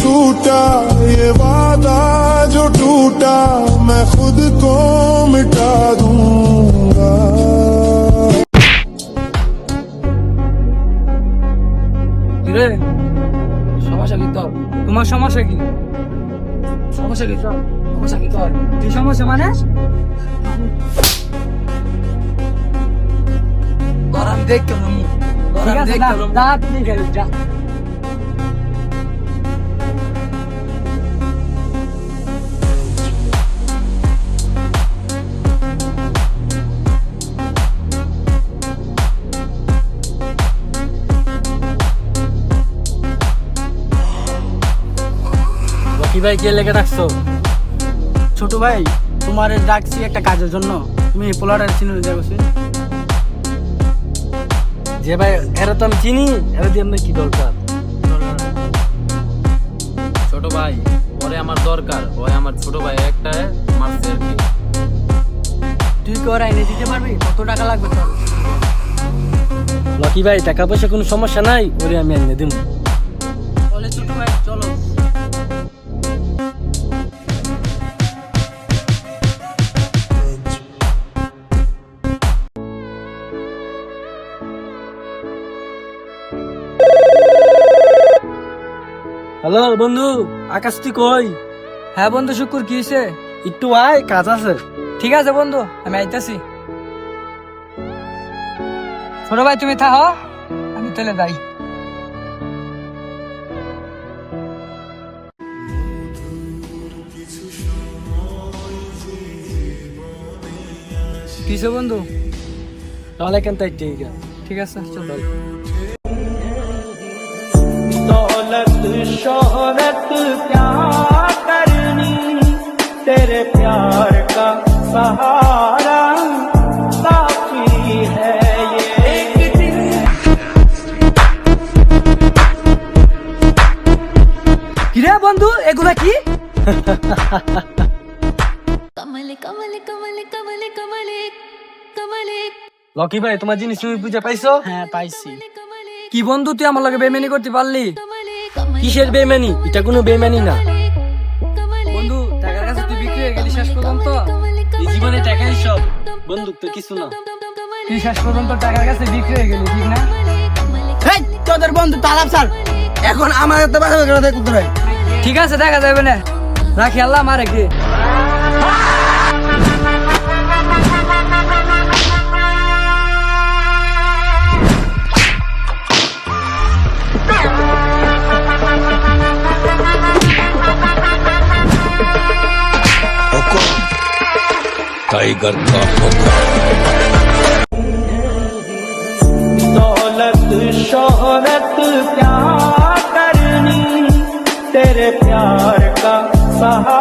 टूटा ये वादा जो टूटा मैं खुद को मिटा दूंगा। রে সমস্যা কি তোর? তোমার সমস্যা কি? সমস্যা কি তোর? সমস্যা কি তোর? কি সমস্যা মানে? গরম দেখ কেমন? গরম দেখ কেমন? যা তুমি গেলে যা। কি ভাই কে লেগে রাখছো? ছোট ভাই তোমার ডাকছি একটা কাজের জন্য, তুমি পোলাটার চিনে যাবো। যে ভাই এরা তো আমি চিনি, এরা দিয়ে আপনার কি দরকার? ছোট ভাই পরে আমার দরকার, ওই আমার ছোট ভাই একটা মারছে আর কি। তুই কি ওরা এনে দিতে পারবি? কত টাকা লাগবে তোর? লকি ভাই টাকা পয়সা কোনো সমস্যা নাই, ওরে আমি এনে দিব। বলে ছোট ভাই চলো। হ্যালো বন্ধু, আকাশ তুই কই? হ্যাঁ বন্ধু শুকুর, কি হয়েছে? একটু আয়, কাজ আছে। ঠিক আছে বন্ধু, আমি আইতাছি। ছোট ভাই তুমি থাকো, আমি তাহলে যাই। কিসে বন্ধু? তাহলে কেন তাই ঠিক আছে চলো। दौलत शोहरत क्या करनी, तेरे प्यार का सहारा काफी है ये एक दिन। কিরে বন্ধু এগুলা কি? कमले कमले कमले कमले कमले कमले লকি ভাই তোমার জিনিস তুমি বুঝে পাইছো? হ্যাঁ পাইছি। কি বন্ধু তুই আমার লগে বেইমানি করতে পারলি? কিসের বেমানি? এটা কোনো বেমানি না বন্ধু টাকার কাছে তুই বিক্রি হয়ে গেলি শেষ পর্যন্ত। এই জীবনে টাকাই সব, বন্দুক তো কিছু না। তুই শেষ পর্যন্ত টাকার কাছে বিক্রি হয়ে গেলি, ঠিক না? তোদের বন্ধু তালাব স্যার, এখন আমাদের তো বাসা করে দেখ উত্তরে। ঠিক আছে দেখা যাবে না, রাখি আল্লাহ মারে কি। टाइगर का हुक्म। दौलत शोहरत क्या करनी, तेरे प्यार का सहारा